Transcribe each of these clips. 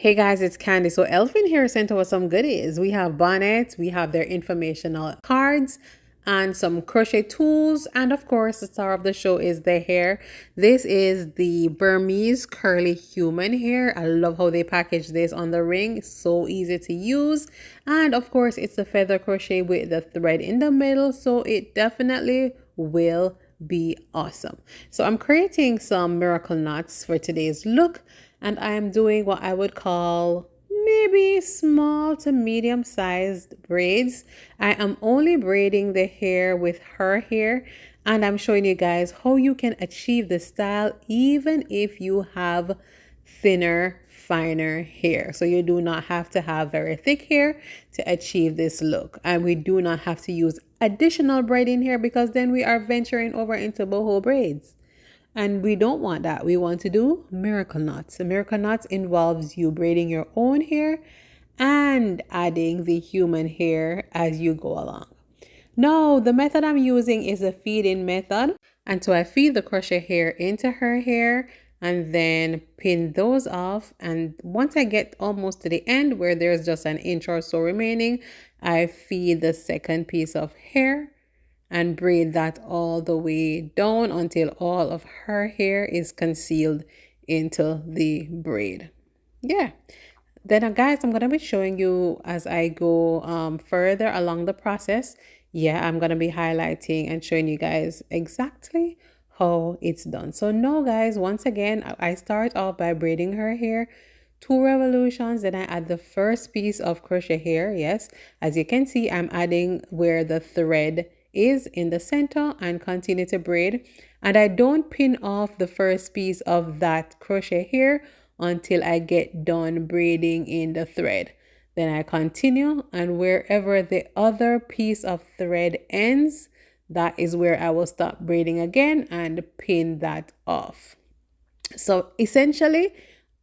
Hey guys, it's Candy. So Elfin here sent us some goodies. We have bonnets, we have their informational cards, and some crochet tools. And of course, the star of the show is the hair. This is the Burmese curly human hair. I love how they package this on the ring. So easy to use. And of course, it's the feather crochet with the thread in the middle. So it definitely will be awesome. So I'm creating some miracle knots for today's look, and I am doing what I would call maybe small to medium sized braids. I am only braiding the hair with her hair, and I'm showing you guys how you can achieve the style even if you have thinner, finer hair. So you do not have to have very thick hair to achieve this look, and we do not have to use additional braiding here because then we are venturing over into boho braids. And we don't want that. We want to do miracle knots. A miracle knots involves you braiding your own hair and adding the human hair as you go along. Now, the method I'm using is a feed-in method. And so I feed the crochet hair into her hair and then pin those off. And once I get almost to the end where there's just an inch or so remaining, I feed the second piece of hair and braid that all the way down until all of her hair is concealed into the braid. Yeah. Then guys, I'm going to be showing you as I go further along the process. Yeah, I'm going to be highlighting and showing you guys exactly how it's done. So now guys, once again, I start off by braiding her hair 2 revolutions, then I add the first piece of crochet hair. Yes, as you can see, I'm adding where the thread is in the center and continue to braid, and I don't pin off the first piece of that crochet hair until I get done braiding in the thread. Then I continue, and wherever the other piece of thread ends, that is where I will stop braiding again and pin that off. So essentially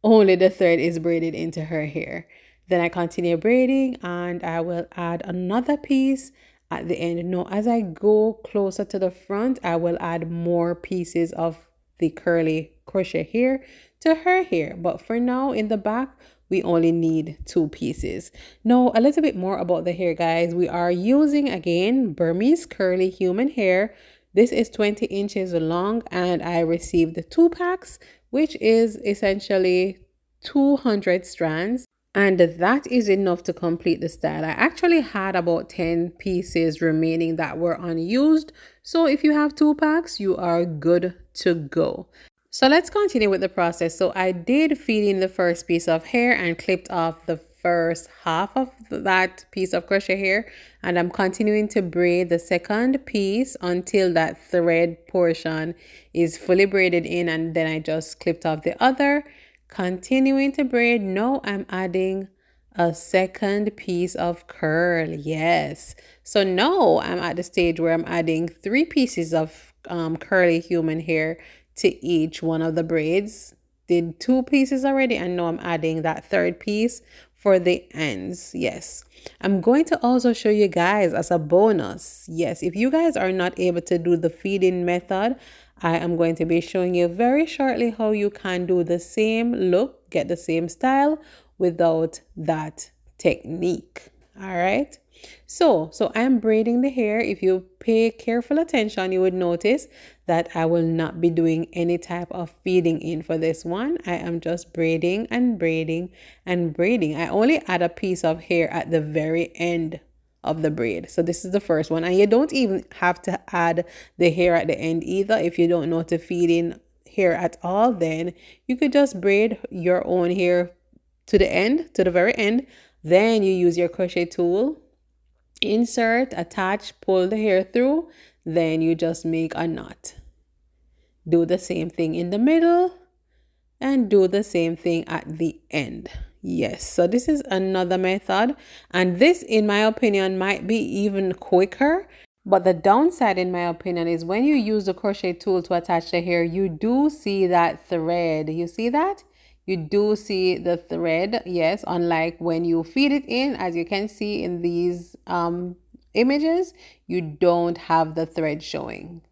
only the thread is braided into her hair. Then I continue braiding and I will add another piece at the end. Now, as I go closer to the front, I will add more pieces of the curly crochet hair to her hair. But for now, in the back, we only need 2 pieces. Now, a little bit more about the hair, guys. We are using, again, Burmese curly human hair. This is 20 inches long, and I received 2 packs, which is essentially 200 strands. And that is enough to complete the style. I actually had about 10 pieces remaining that were unused. So if you have 2 packs, you are good to go. So let's continue with the process. So I did feed in the first piece of hair and clipped off the first half of that piece of crochet hair, and I'm continuing to braid the second piece until that thread portion is fully braided in, and then I just clipped off the other, continuing to braid. Now I'm adding a second piece of curl. Yes, so now I'm at the stage where I'm adding 3 pieces of curly human hair to each one of the braids. Did 2 pieces already, and now I'm adding that third piece for the ends. Yes, I'm going to also show you guys as a bonus. Yes, if you guys are not able to do the feed-in method, I am going to be showing you very shortly how you can do the same look, get the same style without that technique. All right. So I'm braiding the hair. If you pay careful attention, you would notice that I will not be doing any type of feeding in for this one. I am just braiding and braiding and braiding. I only add a piece of hair at the very end of the braid. So this is the first one, and you don't even have to add the hair at the end either. If you don't know to feed in hair at all, then you could just braid your own hair to the end, to the very end. Then you use your crochet tool, insert, attach, pull the hair through, then you just make a knot. Do the same thing in the middle and do the same thing at the end. Yes, so this is another method, and this, in my opinion, might be even quicker. But the downside, in my opinion, is when you use the crochet tool to attach the hair, you do see that thread. You see that? You do see the thread, yes, unlike when you feed it in, as you can see in these images, you don't have the thread showing.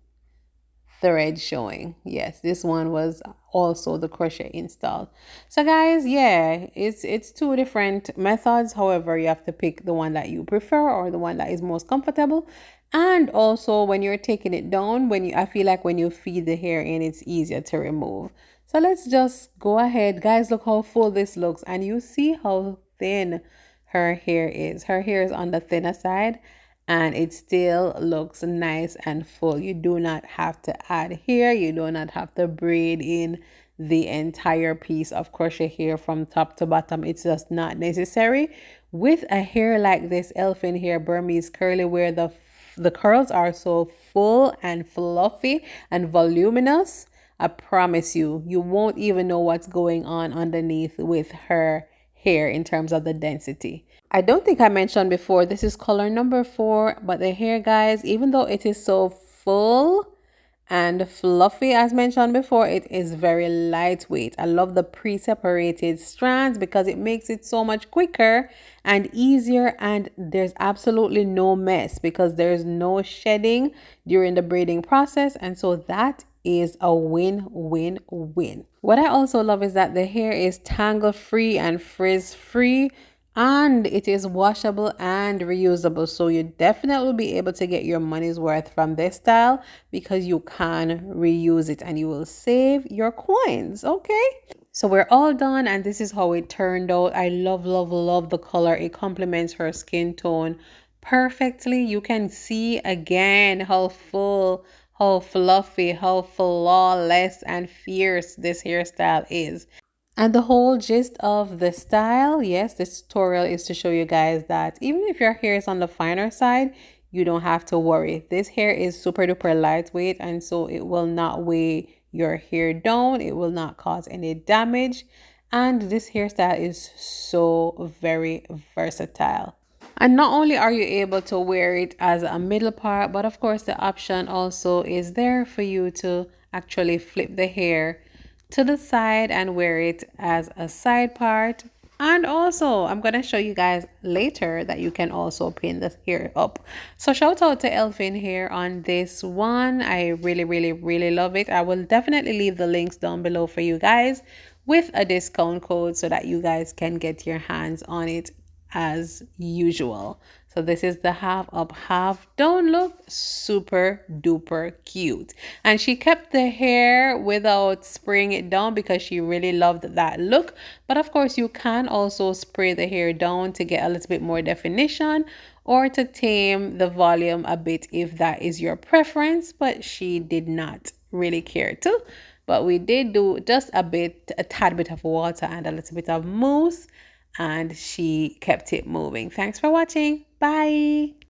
Yes, this one was also the crochet install. So guys, yeah, it's two different methods. However, you have to pick the one that you prefer or the one that is most comfortable. And also when you're taking it down, I feel like when you feed the hair in, it's easier to remove. So let's just go ahead. Guys, look how full this looks. And you see how thin her hair is. Her hair is on the thinner side and it still looks nice and full. You do not have to add hair. You do not have to braid in the entire piece of crochet hair from top to bottom. It's just not necessary. With a hair like this elfin hair Burmese curly, where the curls are so full and fluffy and voluminous, I promise you, you won't even know what's going on underneath with her hair in terms of the density. I don't think I mentioned before, this is color number 4, but the hair, guys, even though it is so full and fluffy as mentioned before, it is very lightweight. I love the pre-separated strands because it makes it so much quicker and easier, and there's absolutely no mess because there's no shedding during the braiding process, and so that is a win-win-win. What I also love is that the hair is tangle free and frizz free, and it is washable and reusable, so you definitely will be able to get your money's worth from this style because you can reuse it and you will save your coins. Okay, so we're all done and this is how it turned out. I love the color. It complements her skin tone perfectly. You can see again how full, how fluffy, how flawless and fierce this hairstyle is. And the whole gist of the style, yes, this tutorial is to show you guys that even if your hair is on the finer side, you don't have to worry. This hair is super duper lightweight, and so it will not weigh your hair down. It will not cause any damage. And this hairstyle is so very versatile. And not only are you able to wear it as a middle part, but of course the option also is there for you to actually flip the hair to the side and wear it as a side part. And also I'm going to show you guys later that you can also pin the hair up. So shout out to Elfin Hair on this one. I really love it. I will definitely leave the links down below for you guys with a discount code so that you guys can get your hands on it as usual. So this is the half up, half down look. Super duper cute. And she kept the hair without spraying it down because she really loved that look. But of course you can also spray the hair down to get a little bit more definition or to tame the volume a bit if that is your preference. But she did not really care to. But we did do just a tad bit of water and a little bit of mousse, and she kept it moving. Thanks for watching. Bye.